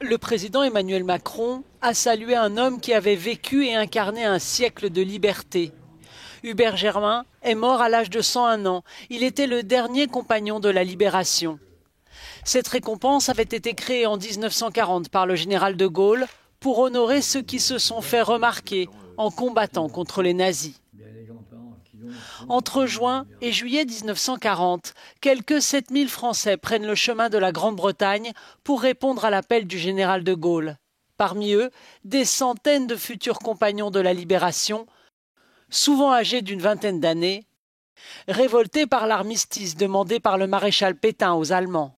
Le président Emmanuel Macron a salué un homme qui avait vécu et incarné un siècle de liberté. Hubert Germain est mort à l'âge de 101 ans. Il était le dernier compagnon de la Libération. Cette récompense avait été créée en 1940 par le général de Gaulle pour honorer ceux qui se sont fait remarquer en combattant contre les nazis. Entre juin et juillet 1940, quelques 7000 Français prennent le chemin de la Grande-Bretagne pour répondre à l'appel du général de Gaulle. Parmi eux, des centaines de futurs compagnons de la Libération, souvent âgés d'une vingtaine d'années, révoltés par l'armistice demandé par le maréchal Pétain aux Allemands.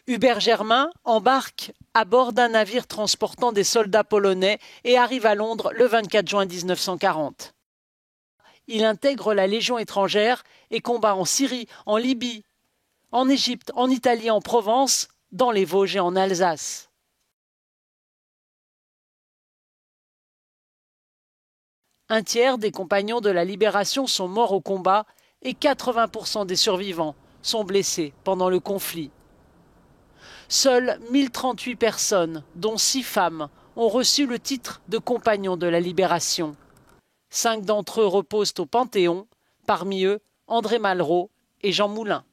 Hubert Germain embarque à bord d'un navire transportant des soldats polonais et arrive à Londres le 24 juin 1940. Il intègre la Légion étrangère et combat en Syrie, en Libye, en Égypte, en Italie, en Provence, dans les Vosges et en Alsace. Un tiers des compagnons de la Libération sont morts au combat et 80% des survivants sont blessés pendant le conflit. Seules 1038 personnes, dont 6 femmes, ont reçu le titre de compagnons de la Libération. 5 d'entre eux reposent au Panthéon, parmi eux André Malraux et Jean Moulin.